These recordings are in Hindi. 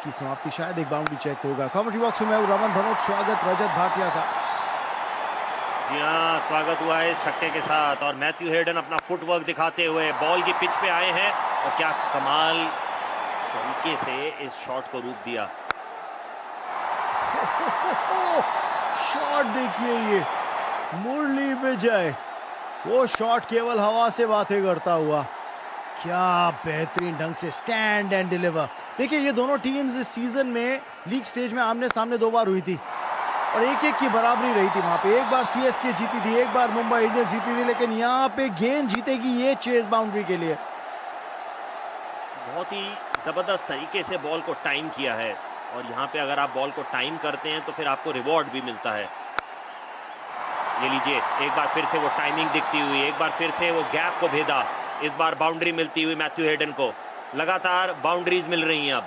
की समाप्ति, शायद एक बाउंड्री चेक होगा। कमेंट्री बॉक्स में मैं हूं रमन भनोट, स्वागत रजत भाटिया का। जी हाँ, स्वागत हुआ है इस छक्के के साथ और मैथ्यू हेडन अपना फुटवर्क दिखाते हुए बॉल की पिच पे आए हैं और क्या कमाल तरीके से इस शॉट को रूप दिया। शॉट देखिए, ये मुरली विजय, वो शॉट केवल हवा से बातें करता हुआ, क्या बेहतरीन ढंग से स्टैंड एंड डिलीवर। देखिए ये दोनों टीम्स इस सीजन में लीग स्टेज में आमने सामने 2 बार हुई थी और 1-1 की बराबरी रही थी वहां पे। एक बार सीएसके जीती थी, एक बार मुंबई इंडियंस जीती थी, लेकिन यहाँ पे गेंद जीतेगी ये चेज बाउंड्री के लिए। बहुत ही जबरदस्त तरीके से बॉल को टाइम किया है और यहाँ पे अगर आप बॉल को टाइम करते हैं तो फिर आपको रिवॉर्ड भी मिलता है। ये लीजिए, एक बार फिर से वो टाइमिंग दिखती हुई, एक बार फिर से वो गैप को भेदा, इस बार बाउंड्री मिलती हुई मैथ्यू हेडन को। लगातार बाउंड्रीज मिल रही हैं अब।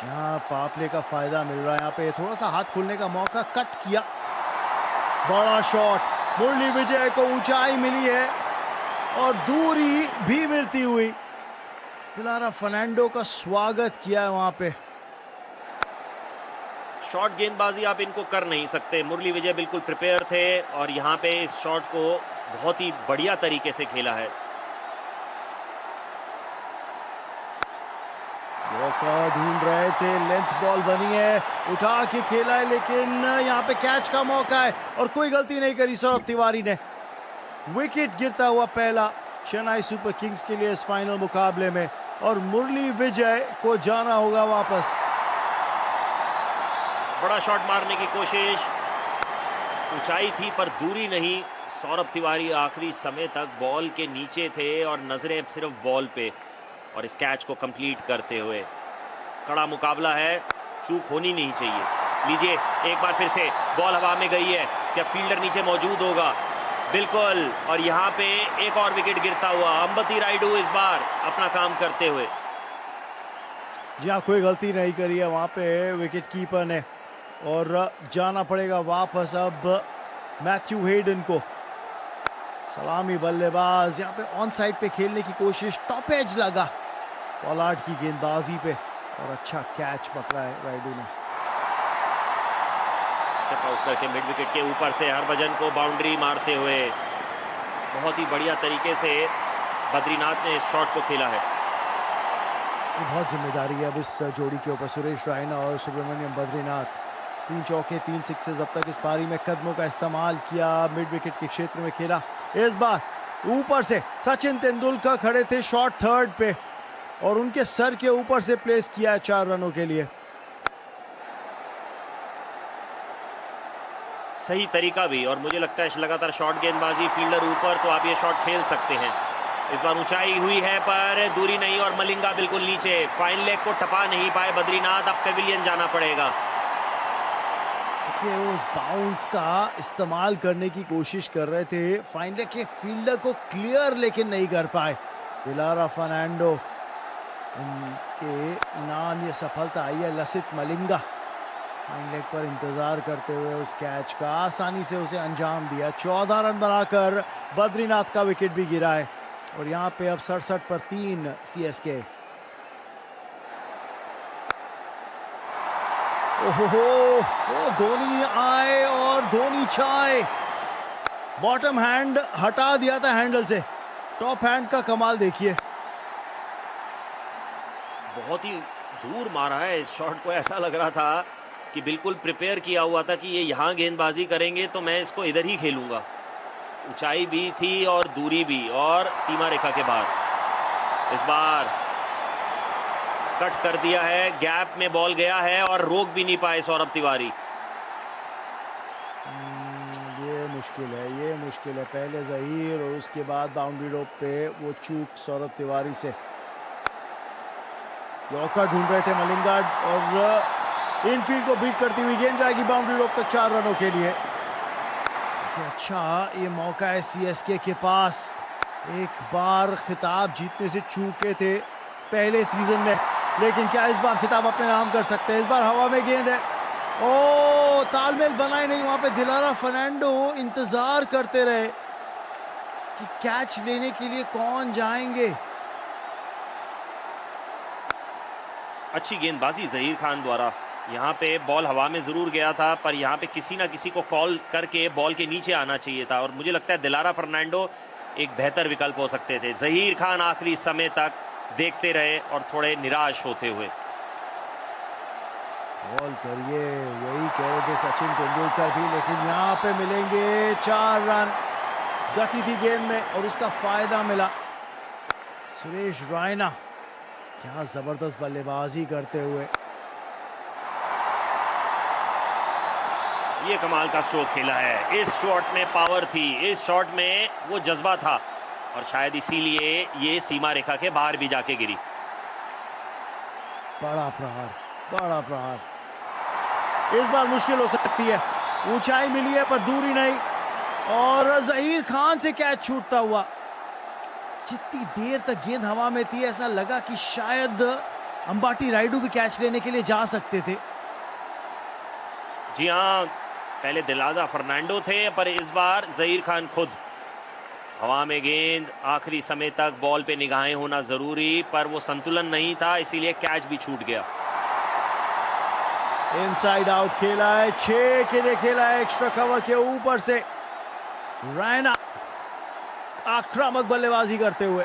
जहाँ पापले का फायदा मिल रहा है, यहाँ पे थोड़ा सा हाथ खुलने का मौका, कट किया, बड़ा शॉट। मुरली विजय को ऊंचाई मिली है और दूरी भी मिलती हुई। दिलारा फर्नांडो का स्वागत किया है वहां पे। शॉट गेंदबाजी आप इनको कर नहीं सकते। मुरली विजय बिल्कुल प्रिपेयर थे और यहाँ पे इस शॉट को बहुत ही बढ़िया तरीके से खेला है। वॉकर ढूंढ रहे थे, लेंथ बॉल बनी है, उठा के खेला है, लेकिन यहाँ पे कैच का मौका है और कोई गलती नहीं करी सौरभ तिवारी ने। विकेट गिरता हुआ पहला चेन्नई सुपर किंग्स के लिए इस फाइनल मुकाबले में और मुरली विजय को जाना होगा वापस। बड़ा शॉट मारने की कोशिश, ऊंचाई थी पर दूरी नहीं। सौरभ तिवारी आखिरी समय तक बॉल के नीचे थे और नजरें सिर्फ बॉल पे और इस कैच को कंप्लीट करते हुए। कड़ा मुकाबला है, चूक होनी नहीं चाहिए। लीजिए, एक बार फिर से बॉल हवा में गई है, क्या फील्डर नीचे मौजूद होगा? बिल्कुल, और यहाँ पे एक और विकेट गिरता हुआ। अंबती रायडू इस बार अपना काम करते हुए। जी हाँ, कोई गलती नहीं करी है वहां पे विकेट कीपर ने और जाना पड़ेगा वापस अब मैथ्यू हेडन को। सलामी बल्लेबाज यहाँ पे ऑन साइड पे खेलने की कोशिश, टॉप एज लगा पॉलार्ड की गेंदबाजी पे और अच्छा कैच पकड़ा है रायडू ने। स्टेप आउट करके मिड विकेट के ऊपर से हरभजन को बाउंड्री मारते हुए बहुत ही बढ़िया तरीके से बद्रीनाथ ने इस शॉट को खेला है। बहुत जिम्मेदारी है अब इस जोड़ी के ऊपर। सुरेश रायना और सुब्रमण्यम बद्रीनाथ, 3 चौके 3 सिक्सेस अब तक इस पारी में। कदमों का इस्तेमाल किया, मिड विकेट के क्षेत्र में खेला। इस बार ऊपर से सचिन तेंदुलकर खड़े थे शॉट थर्ड पे और उनके सर के ऊपर से प्लेस किया 4 रनों के लिए। सही तरीका भी, और मुझे लगता है लगातार शॉट गेंदबाजी, फील्डर ऊपर तो आप ये शॉट खेल सकते हैं। इस बार ऊंचाई हुई है पर दूरी नहीं और मलिंगा बिल्कुल नीचे। फाइन लेग को टपा नहीं पाए बद्रीनाथ, अब पेविलियन जाना पड़ेगा। उस बाउंस का इस्तेमाल करने की कोशिश कर रहे थे फाइन लेग के फील्डर को क्लियर, लेकिन नहीं कर पाए दिलारा फर्नांडो। उनके नाम ये सफलता आई है। लसित मलिंगा फाइन लेग पर इंतजार करते हुए उस कैच का आसानी से उसे अंजाम दिया। 14 रन बनाकर बद्रीनाथ का विकेट भी गिरा है और यहाँ पे अब 67 पर 3 सीएसके। ओहो, धोनी आए और धोनी चाय। बॉटम हैंड हटा दिया था हैंडल से, टॉप हैंड का कमाल देखिए। बहुत ही दूर मारा है इस शॉट को। ऐसा लग रहा था कि बिल्कुल प्रिपेयर किया हुआ था कि ये यहाँ गेंदबाजी करेंगे तो मैं इसको इधर ही खेलूंगा। ऊंचाई भी थी और दूरी भी और सीमा रेखा के बाहर। इस बार कट कर दिया है, गैप में बॉल गया है और रोक भी नहीं पाए सौरभ तिवारी। ये मुश्किल है। पहले जहीर और उसके बाद बाउंड्री रोप पे वो चूक सौरभ तिवारी से। यॉर्कर ढूंढ रहे थे मलिंगा और इनफील्ड को बीट करती हुई गेंद जाएगी बाउंड्री रोप तक 4 रनों के लिए। अच्छा, ये मौका है सीएसके के पास। एक बार खिताब जीतने से चूके थे पहले सीजन में, लेकिन क्या इस बार खिताब अपने नाम कर सकते हैं? इस बार हवा में गेंद है। ओ, तालमेल बनाए नहीं वहां पे दिलारा फर्नांडो। इंतजार करते रहे कि कैच लेने के लिए कौन जाएंगे। अच्छी गेंदबाजी जहीर खान द्वारा। यहाँ पे बॉल हवा में ज़रूर गया था, पर यहाँ पे किसी ना किसी को कॉल करके बॉल के नीचे आना चाहिए था, और मुझे लगता है दिलारा फर्नांडो एक बेहतर विकल्प हो सकते थे। जहीर खान आखिरी समय तक देखते रहे और थोड़े निराश होते हुए। बॉल करिए, यही कह रहे थे सचिन तेंदुलकर भी, लेकिन यहाँ पे मिलेंगे 4 रन। गति थी गेंद में और उसका फायदा मिला। सुरेश रायना क्या जबरदस्त बल्लेबाजी करते हुए। ये कमाल का स्ट्रोक खेला है। इस शॉट में पावर थी, इस शॉट में वो जज्बा था, और शायद इसीलिए ये सीमा रेखा के बाहर भी जाके गिरी। बड़ा प्रहार, बड़ा प्रहार। इस बार मुश्किल हो सकती है। ऊंचाई मिली है पर दूरी नहीं, और जहीर खान से कैच छूटता हुआ। जितनी देर तक गेंद हवा में थी, ऐसा लगा कि शायद अंबाटी रायडू भी कैच लेने के लिए जा सकते थे। जी हाँ, पहले दिलारा फर्नांडो थे, पर इस बार जहीर खान खुद। हवा में गेंद, आखिरी समय तक बॉल पे निगाहें होना जरूरी, पर वो संतुलन नहीं था, इसीलिए कैच भी छूट गया। इनसाइड आउट खेला है, 6 के लिए खेला है, एक्स्ट्रा कवर के ऊपर से। रायना आक्रामक बल्लेबाजी करते हुए।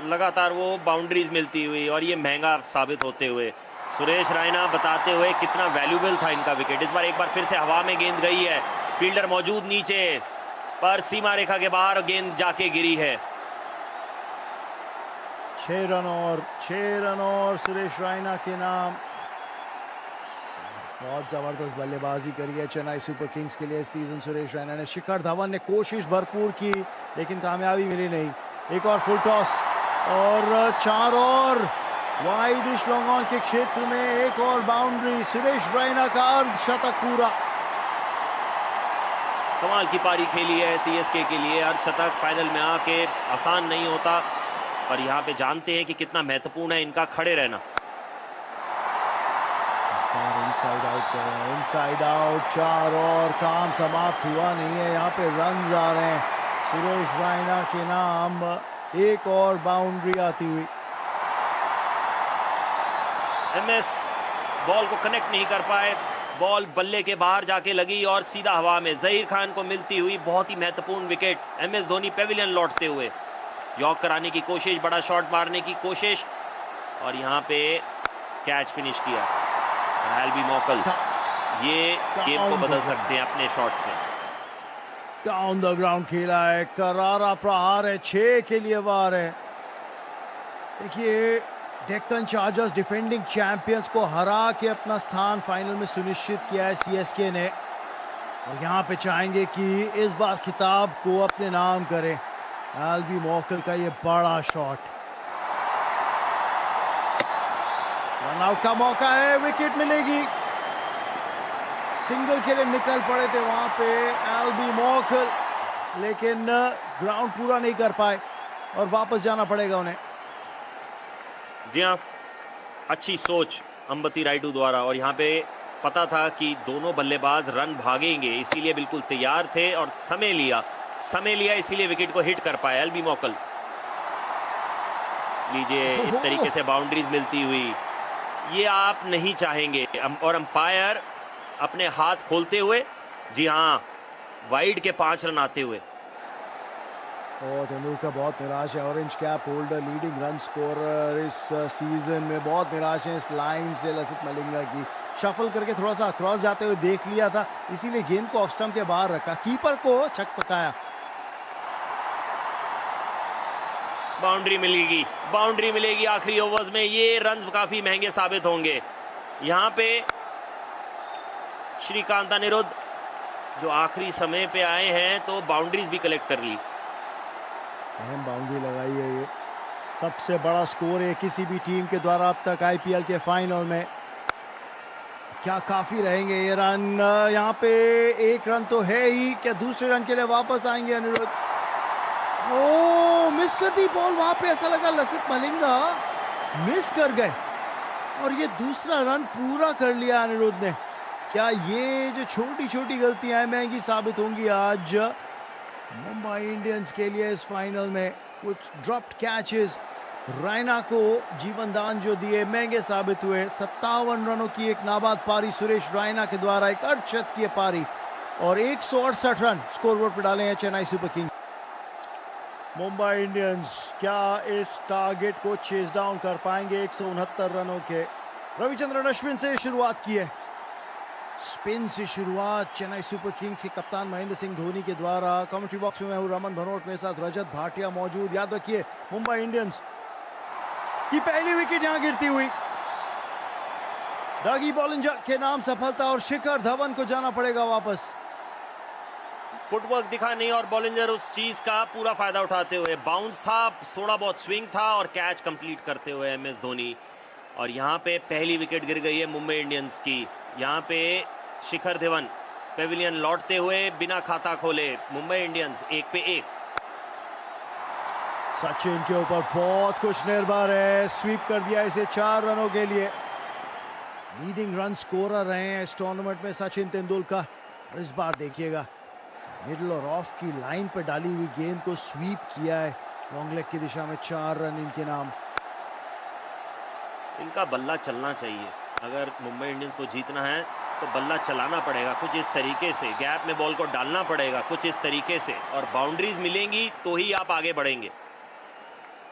लगातार वो बाउंड्रीज मिलती हुई और ये महंगा साबित होते हुए। सुरेश रायना बताते हुए कितना वैल्यूबल था इनका विकेट। इस बार एक बार फिर से हवा में गेंद गई है, फील्डर मौजूद नीचे, पर सीमा रेखा के बाहर गेंद जाके गिरी है। 6 रन और सुरेश रायना के नाम। बहुत जबरदस्त बल्लेबाजी करी है चेन्नई सुपर किंग्स के लिए इस सीजन सुरेश रैना ने। शिखर धवन ने कोशिश भरपूर की, लेकिन कामयाबी मिली नहीं। एक और फुल टॉस और 4 और वाइडिश लॉन्ग ऑन के क्षेत्र में एक और बाउंड्री। सुरेश रैना का अर्धशतक पूरा। कमाल की पारी खेली है सीएसके के लिए। अर्धशतक फाइनल में आके आसान नहीं होता, पर यहाँ पे जानते हैं कि कितना महत्वपूर्ण है इनका खड़े रहना। इनसाइड आउट 4 और काम समाप्त हुआ नहीं है। यहाँ पे रन आ रहे हैं सुरेश रायना के नाम। एक और बाउंड्री आती हुई। एमएस बॉल को कनेक्ट नहीं कर पाए, बॉल बल्ले के बाहर जाके लगी और सीधा हवा में जहीर खान को मिलती हुई बहुत ही महत्वपूर्ण विकेट। एमएस धोनी पेविलियन लौटते हुए यॉर्क कराने की कोशिश, बड़ा शॉट मारने की कोशिश, और यहाँ पे कैच फिनिश किया। एल्बी मॉकल ये गेम को बदल सकते हैं अपने शॉट से। डाउन द ग्राउंड खेला है, करारा प्रहार है, 6 के लिए वार है। देखिए, डेक्कन चार्जर्स डिफेंडिंग चैंपियंस को हरा के अपना स्थान फाइनल में सुनिश्चित किया है सीएसके ने, और यहाँ पे चाहेंगे कि इस बार खिताब को अपने नाम करें। एल्बी मॉकल का ये बड़ा शॉट, रन आउट का मौका है, विकेट मिलेगी। सिंगल के लिए निकल पड़े थे वहां पे एल्बी मॉकल, लेकिन ग्राउंड पूरा नहीं कर पाए और वापस जाना पड़ेगा उन्हें। जी हाँ, अच्छी सोच अंबती रायडू द्वारा, और यहाँ पे पता था कि दोनों बल्लेबाज रन भागेंगे, इसीलिए बिल्कुल तैयार थे और समय लिया इसीलिए विकेट को हिट कर पाए एल्बी मॉकल। लीजिए, इस तरीके से बाउंड्रीज मिलती हुई, ये आप नहीं चाहेंगे। और अंपायर अपने हाथ खोलते हुए, जी हाँ, वाइड के 5 रन आते हुए। और तेंदुलकर बहुत निराश है। Orange cap holder, leading run scorer इस सीजन में, बहुत निराश है इस लाइन से लसित मलिंगा की। शफल करके थोड़ा सा क्रॉस जाते हुए देख लिया था, इसीलिए गेंद को ऑफ स्टंप के बाहर रखा, कीपर को छक पकाया। बाउंड्री मिलेगी आखिरी ओवर्स में। ये रन्स काफी महंगे साबित होंगे। यहाँ पे श्रीकांत अनिरुद्ध जो आखिरी समय पे आए हैं, तो बाउंड्रीज भी कलेक्ट कर ली। अहम बाउंड्री लगाई है, ये सबसे बड़ा स्कोर है किसी भी टीम के द्वारा अब तक आईपीएल के फाइनल में। क्या काफी रहेंगे ये रन? यहाँ पे 1 रन तो है ही, क्या दूसरे रन के लिए वापस आएंगे अनिरुद्ध? ओ, मिस कर दी बॉल वहां पे। ऐसा लगा लसित मलिंगा मिस कर गए और ये दूसरा रन पूरा कर लिया अनिरुद्ध ने। क्या ये जो छोटी छोटी गलतियां हैं महंगी साबित होंगी आज मुंबई इंडियंस के लिए इस फाइनल में? कुछ ड्रॉप्ड कैचेस, रैना को जीवन दान जो दिए महंगे साबित हुए। 57 रनों की एक नाबाद पारी सुरेश रैना के द्वारा, एक अर्धशतकीय पारी और 168 रन स्कोरबोर्ड पर डाले हैं Chennai super Kings. Mumbai Indians क्या इस टारगेट को चेस डाउन कर पाएंगे? 169 रनों के रविचंद्रन अश्विन से शुरुआत की है। स्पिन से शुरुआत चेन्नई सुपर किंग्स के कप्तान महेंद्र सिंह धोनी के द्वारा। कमेंट्री बॉक्स में मैं हूं रमन भनोट, मेरे साथ रजत भाटिया मौजूद। याद रखिए मुंबई इंडियंस की पहली विकेट यहां गिरती हुई डगी बॉलिंजर के नाम सफलता और शिखर धवन को जाना पड़ेगा वापस। फुटवर्क दिखा नहीं और बॉलिंजर उस चीज का पूरा फायदा उठाते हुए, बाउंस था, थोड़ा बहुत स्विंग था और कैच कंप्लीट करते हुए एमएस धोनी। और यहाँ पे पहली विकेट गिर गई है मुंबई इंडियंस की। यहाँ पे शिखर धवन पेविलियन लौटते हुए बिना खाता खोले, मुंबई इंडियंस 1 पे 1। सचिन के ऊपर बहुत कुछ निर्भर है, स्वीप कर दिया इसे 4 रनों के लिए। लीडिंग रन स्कोरर रहे हैं इस टूर्नामेंट में सचिन तेंदुलकर। और इस बार देखिएगा मिडल और ऑफ की लाइन पर डाली हुई गेंद को स्वीप किया है लॉन्ग लेग की दिशा में। 4 रन इनके नाम। इनका बल्ला चलना चाहिए, अगर मुंबई इंडियंस को जीतना है तो बल्ला चलाना पड़ेगा कुछ इस तरीके से, गैप में बॉल को डालना पड़ेगा कुछ इस तरीके से और बाउंड्रीज मिलेंगी तो ही आप आगे बढ़ेंगे।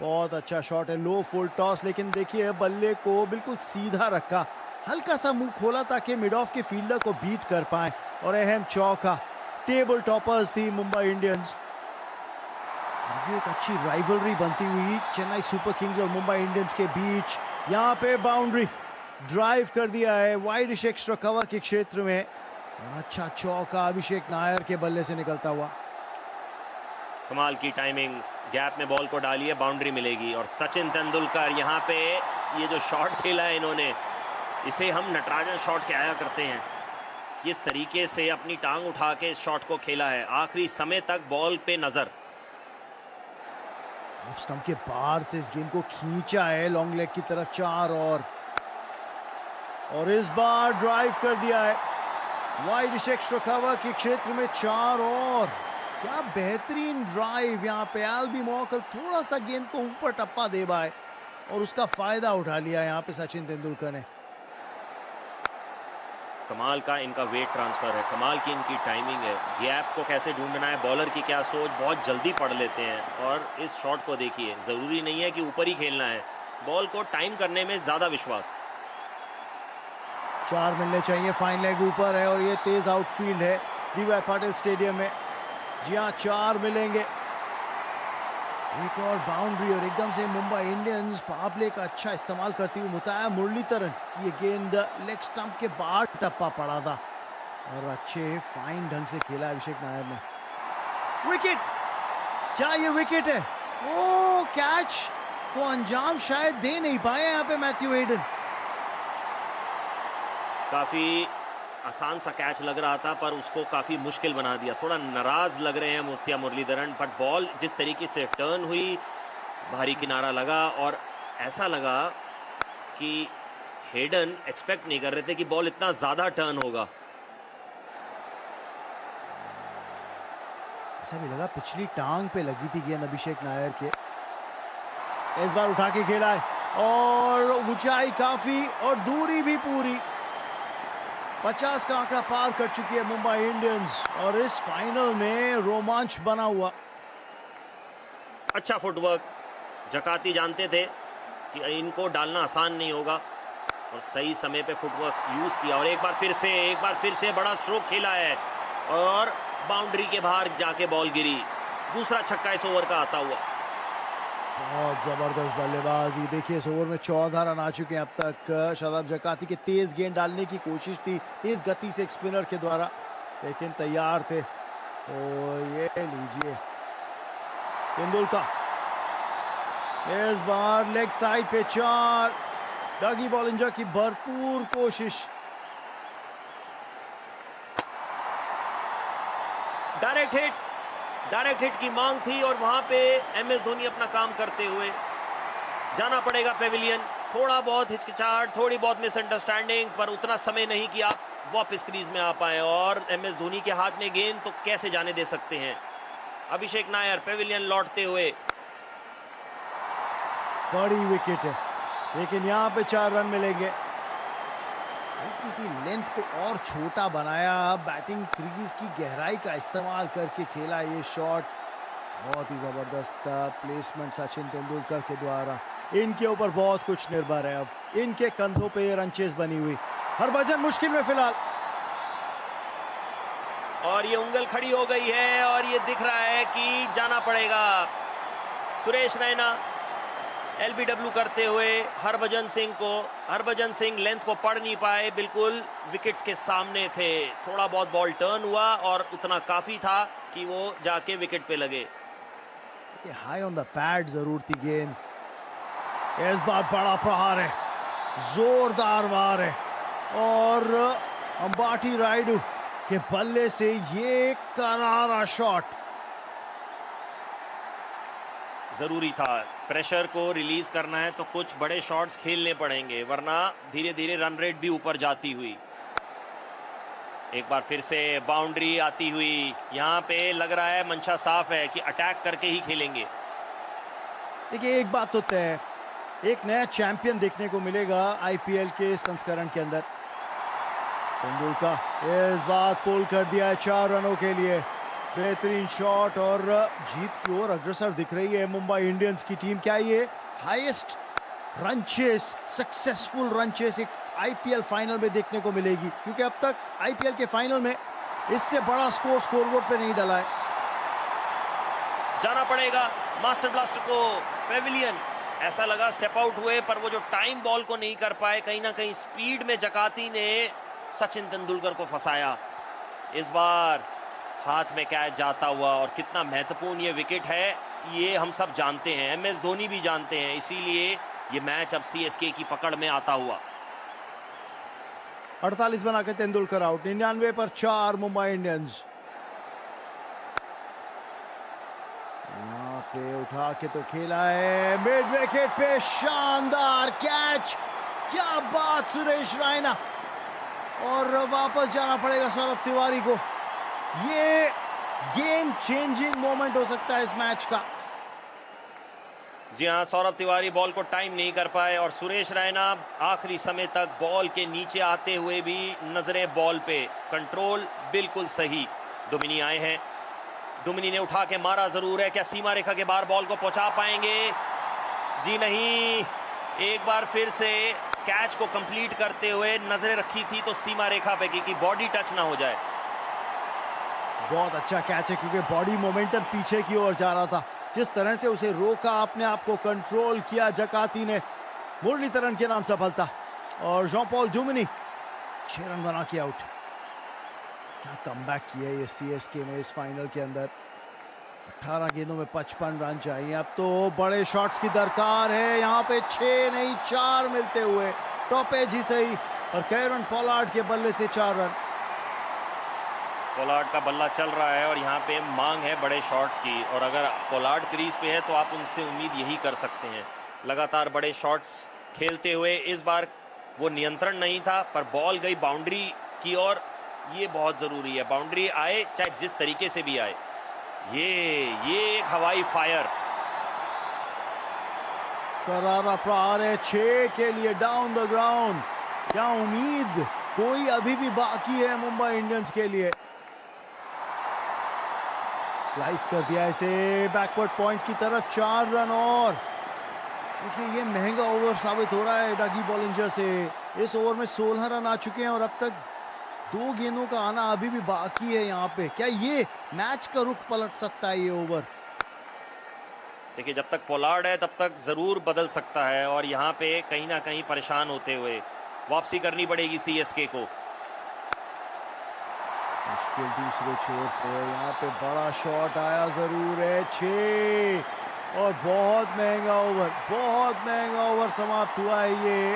बहुत अच्छा शॉट है, लो फुल टॉस, लेकिन देखिए बल्ले को बिल्कुल सीधा रखा, हल्का सा मुंह खोला ताकि मिड ऑफ के फील्डर को बीट कर पाए और अहम चौका। टेबल टॉपर्स थी मुंबई इंडियंस। ये एक अच्छी राइवलरी बनती हुई चेन्नई सुपर किंग्स और मुंबई इंडियंस के बीच। यहाँ पे बाउंड्री ड्राइव कर दिया है वाइड एक्स्ट्रा कवर के क्षेत्र में और अच्छा चौका अभिषेक नायर के बल्ले से निकलता हुआ। कमाल की टाइमिंग, गैप में बॉल को डालिए, बाउंड्री मिलेगी। और सचिन तेंदुलकर यहाँ पे ये जो शॉट खेला है इन्होंने, इसे हम नटराजन शॉट कहया करते हैं। किस तरीके से अपनी टांग उठा के इस शॉट को खेला है, आखिरी समय तक बॉल पे नजर। ऑफ स्टंप के बाहर से इस गेंद को खींचा है लॉन्ग लेग की तरफ। 4 और इस बार ड्राइव कर दिया है वाइड एक्स्ट्रा कवर के क्षेत्र में। 4 और क्या बेहतरीन ड्राइव। यहाँ पे एल्बी मॉकल थोड़ा सा गेंद को ऊपर टप्पा दे पाए और उसका फायदा उठा लिया यहाँ पे सचिन तेंदुलकर ने। कमाल का इनका वेट ट्रांसफर है, कमाल की इनकी टाइमिंग है, गैप को कैसे ढूंढना है, बॉलर की क्या सोच, बहुत जल्दी पढ़ लेते हैं। और इस शॉट को देखिए, ज़रूरी नहीं है कि ऊपर ही खेलना है, बॉल को टाइम करने में ज़्यादा विश्वास। 4 मिलने चाहिए, फाइन लेग ऊपर है और ये तेज आउटफील्ड है डी.वाई. पाटिल स्टेडियम में। जी हाँ, 4 मिलेंगे। एक और बाउंड्री और एकदम से मुंबई इंडियंस पावर प्ले का अच्छा इस्तेमाल करती हुई मुताया मुरलीधरन की ये गेंद लेग स्टंप के बाहर टप्पा पड़ा था और अच्छे फाइन ढंग से खेला अभिषेक नायर ने। विकेट, क्या ये विकेट है? ओ, कैच को अंजाम शायद दे नहीं पाए यहाँ पे मैथ्यू हेडन। काफ़ी आसान सा कैच लग रहा था पर उसको काफ़ी मुश्किल बना दिया। थोड़ा नाराज लग रहे हैं मुत्या मुरलीधरन, बट बॉल जिस तरीके से टर्न हुई, भारी किनारा लगा और ऐसा लगा कि हेडन एक्सपेक्ट नहीं कर रहे थे कि बॉल इतना ज़्यादा टर्न होगा। ऐसा भी लगा पिछली टांग पे लगी थी गेंद अभिषेक नायर के। इस बार उठा के खेला है और ऊंचाई काफी और दूरी भी पूरी। 50 का आंकड़ा पार कर चुकी है मुंबई इंडियंस और इस फाइनल में रोमांच बना हुआ। अच्छा फुटवर्क, जकाती जानते थे कि इनको डालना आसान नहीं होगा और सही समय पे फुटवर्क यूज किया और एक बार फिर से बड़ा स्ट्रोक खेला है और बाउंड्री के बाहर जाके बॉल गिरी। दूसरा छक्का इस ओवर का आता हुआ। बहुत जबरदस्त बल्लेबाजी। देखिए इस ओवर में 14 रन आ चुके हैं अब तक। शादाब जकाती के तेज गेंद डालने की कोशिश थी तेज गति से एक स्पिनर के द्वारा, लेकिन तैयार थे। तो ये लीजिए तेंदुलकर इस बार लेग साइड पे 4। डगी बॉलिंजर की भरपूर कोशिश। डायरेक्ट हिट की मांग थी और वहां पे एमएस धोनी अपना काम करते हुए जाना पड़ेगा पेविलियन। थोड़ा बहुत हिचकिचाहट, थोड़ी बहुत मिसअंडरस्टैंडिंग, पर उतना समय नहीं कि आप वापस क्रीज में आ पाए और एमएस धोनी के हाथ में गेंद तो कैसे जाने दे सकते हैं। अभिषेक नायर पेविलियन लौटते हुए बड़ी विकेट है, लेकिन यहाँ पे 4 रन मिलेंगे। किसी लेंथ को और छोटा बनाया, बैटिंग क्रीज की गहराई का इस्तेमाल करके खेला ये शॉट। बहुत ही जबरदस्त प्लेसमेंट सचिन तेंदुलकर के द्वारा। इनके ऊपर बहुत कुछ निर्भर है, अब इनके कंधों पे ये रनचेज बनी हुई। हरभजन मुश्किल में फिलहाल, और ये उंगल खड़ी हो गई है और ये दिख रहा है कि जाना पड़ेगा। सुरेश रैना एलबीडब्ल्यू करते हुए हरभजन सिंह लेंथ को पढ़ नहीं पाए, बिल्कुल विकेट्स के सामने थे। थोड़ा बहुत बॉल टर्न हुआ और उतना काफी था कि वो जाके विकेट पे लगे। हाई ऑन द पैड जरूर थी गेंद। इस बार बड़ा प्रहार है, जोरदार वार है, और अंबाटी रायडू के बल्ले से ये करारा शॉट। जरूरी था, प्रेशर को रिलीज करना है तो कुछ बड़े शॉट्स खेलने पड़ेंगे, वरना धीरे धीरे रन रेट भी ऊपर जाती हुई। एक बार फिर से बाउंड्री आती हुई, यहाँ पे लग रहा है मंशा साफ है कि अटैक करके ही खेलेंगे। देखिए एक बात तो तय है, एक नया चैंपियन देखने को मिलेगा आईपीएल के संस्करण के अंदर। तेंदुलकर इस बार पुल कर दिया है 4 रनों के लिए। बेहतरीन शॉट और जीत की ओर अग्रसर दिख रही है मुंबई इंडियंस की टीम। क्या ये highest run chase, successful run chase एक आईपीएल फाइनल में देखने को मिलेगी? क्योंकि अब तक आईपीएल के फाइनल में इससे बड़ा स्कोरबोर्ड पे नहीं डला है। जाना पड़ेगा मास्टर ब्लास्टर को पेविलियन। ऐसा लगा स्टेप आउट हुए, पर वो जो टाइम बॉल को नहीं कर पाए, कहीं ना कहीं स्पीड में जकाती ने सचिन तेंदुलकर को फंसाया। इस बार हाथ में कैच जाता हुआ, और कितना महत्वपूर्ण ये विकेट है ये हम सब जानते हैं, एमएस धोनी भी जानते हैं, इसीलिए ये मैच अब सीएसके की पकड़ में आता हुआ। 48 बना के तेंदुलकर आउट। 99 पर 4 मुंबई इंडियंस। यहाँ पे उठा के तो खेला है, मिड विकेट पे शानदार कैच। क्या बात सुरेश रैना, और वापस जाना पड़ेगा सौरभ तिवारी को। ये गेम चेंजिंग मोमेंट हो सकता है इस मैच का। जी हाँ, सौरभ तिवारी बॉल को टाइम नहीं कर पाए, और सुरेश रैना आखिरी समय तक बॉल के नीचे आते हुए भी नजरें बॉल पे, कंट्रोल बिल्कुल सही। डोमिनी आए हैं, डोमिनी ने उठा के मारा जरूर है, क्या सीमा रेखा के बाहर बॉल को पहुंचा पाएंगे? जी नहीं। एक बार फिर से कैच को कंप्लीट करते हुए नजरें रखी थी तो सीमा रेखा पे कि बॉडी टच ना हो जाए। बहुत अच्छा कैच है, क्योंकि बॉडी मोमेंटम पीछे की ओर जा रहा था। जिस तरह से उसे रोका, अपने आप को कंट्रोल किया जकाती ने, मुरलीधरन के नाम सफलता। और जॉन पॉल डोमिनी 6 रन बना के आउट। क्या कमबैक किया ये सीएसके ने इस फाइनल के अंदर। 18 गेंदों में 55 रन चाहिए। अब तो बड़े शॉट्स की दरकार है। यहाँ पे 6 नहीं 4 मिलते हुए, टॉप एज ही सही, और कैरन पोलार्ड के बल्ले से 4 रन। पोलार्ड का बल्ला चल रहा है और यहाँ पे मांग है बड़े शॉट्स की, और अगर पोलार्ड क्रीज पे है तो आप उनसे उम्मीद यही कर सकते हैं। लगातार बड़े शॉट्स खेलते हुए इस बार वो नियंत्रण नहीं था, पर बॉल गई बाउंड्री की ओर। ये बहुत ज़रूरी है, बाउंड्री आए चाहे जिस तरीके से भी आए। ये एक हवाई फायर। करारा प्रहार है 6 के लिए डाउन द ग्राउंड। क्या उम्मीद कोई अभी भी बाकी है मुंबई इंडियंस के लिए? स्लाइस कर दिया इसे बैकवर्ड पॉइंट की तरफ। 4 रन और। देखिए ये महंगा ओवर साबित हो रहा है डगी बॉलिंजर से। इस ओवर में 16 रन आ चुके हैं और अब तक 2 गेंदों का आना अभी भी बाकी है यहाँ पे। क्या ये मैच का रुख पलट सकता है ये ओवर? देखिए जब तक पोलार्ड है तब तक जरूर बदल सकता है, और यहाँ पे कहीं ना कहीं परेशान होते हुए वापसी करनी पड़ेगी सीएसके को। मुश्किल दूसरे छोर से यहाँ पे बड़ा शॉट आया जरूर है। 6 और बहुत महंगा ओवर समाप्त हुआ है ये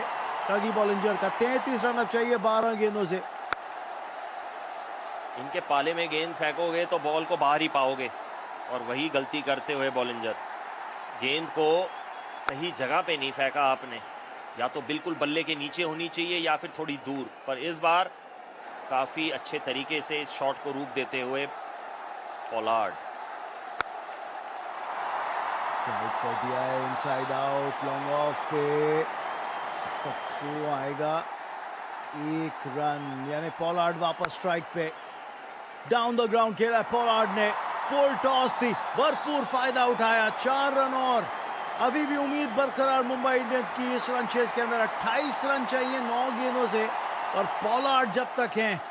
डगी बॉलिंजर का। 33 रन अब चाहिए 12 गेंदों से। इनके पाले में गेंद फेंकोगे तो बॉल को बाहर ही पाओगे, और वही गलती करते हुए बॉलिंजर। गेंद को सही जगह पे नहीं फेंका आपने, या तो बिल्कुल बल्ले के नीचे होनी चाहिए या फिर थोड़ी दूर, पर इस बार काफ़ी अच्छे तरीके से इस शॉट को रूप देते हुए पोलार्ड। स्ट्राइक कर दिया है, इनसाइड आउट, लॉन्ग ऑफ पे थ्रो आएगा, 1 रन, यानी पोलार्ड वापस स्ट्राइक पे। डाउन द ग्राउंड खेला पोलार्ड ने, फुल टॉस थी, भरपूर फायदा उठाया, 4 रन और अभी भी उम्मीद बरकरार मुंबई इंडियंस की इस रन चेज के अंदर। 28 रन चाहिए 9 गेंदों से, और पोलार्ड जब तक हैं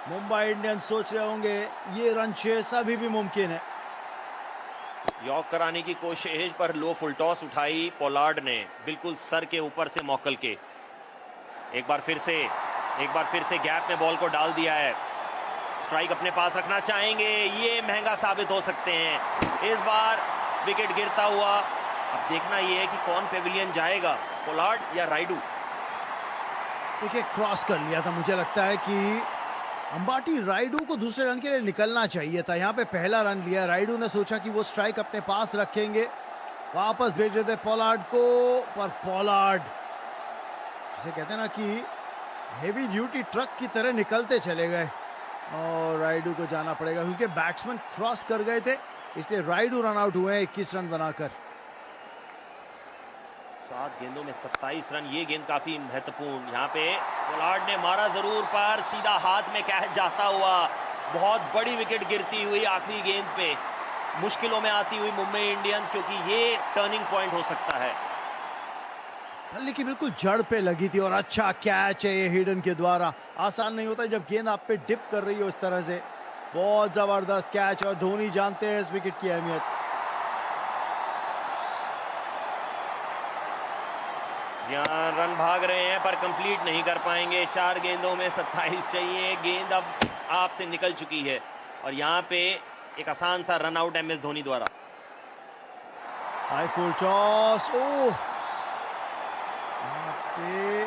मुंबई इंडियंस सोच रहे होंगे ये रन चेज अभी भी मुमकिन है। यॉर्क कराने की कोशिश पर लो फुल टॉस उठाई पोलार्ड ने, बिल्कुल सर के ऊपर से मौकल के। एक बार फिर से गैप में बॉल को डाल दिया है। स्ट्राइक अपने पास रखना चाहेंगे, ये महंगा साबित हो सकते हैं। इस बार विकेट गिरता हुआ, अब देखना ये है कि कौन पेविलियन जाएगा, पोलार्ड या राइडू। देखिए क्रॉस कर लिया था, मुझे लगता है कि अंबाटी राइडू को दूसरे रन के लिए निकलना चाहिए था। यहाँ पे पहला रन लिया, राइडू ने सोचा कि वो स्ट्राइक अपने पास रखेंगे, वापस भेज देते पोलार्ड को, पर पोलार्ड जिसे कहते हैं ना कि हेवी ड्यूटी ट्रक की तरह निकलते चले गए, और राइडू को जाना पड़ेगा क्योंकि बैट्समैन क्रॉस कर गए थे, इसलिए राइडू रन आउट हुए 21 रन बनाकर। 7 गेंदों में 27 रन, ये गेंद काफी महत्वपूर्ण। यहाँ पे पोलार्ड ने मारा जरूर, पर सीधा हाथ में कैच जाता हुआ, बहुत बड़ी विकेट गिरती हुई आखिरी गेंद पे, मुश्किलों में आती हुई मुंबई इंडियंस, क्योंकि ये टर्निंग पॉइंट हो सकता है। बल्ले की बिल्कुल जड़ पे लगी थी, और अच्छा कैच है ये हिडन के द्वारा। आसान नहीं होता जब गेंद आप पे डिप कर रही हो इस तरह से, बहुत जबरदस्त कैच, और धोनी जानते हैं इस विकेट की अहमियत। यहाँ रन भाग रहे हैं पर कंप्लीट नहीं कर पाएंगे। 4 गेंदों में 27 चाहिए, गेंद अब आपसे निकल चुकी है, और यहाँ पे एक आसान सा रन आउट MS धोनी द्वारा। हाई फुल टॉस, ओह पे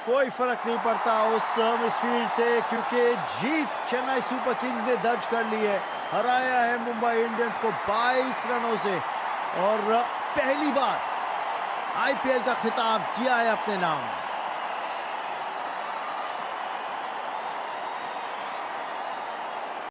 कोई फर्क नहीं पड़ता उस मिसफील्ड से, क्योंकि जीत चेन्नई सुपर किंग्स ने दर्ज कर ली है। हराया है मुंबई इंडियंस को 22 रनों से, और पहली बार IPL का खिताब किया है अपने नाम।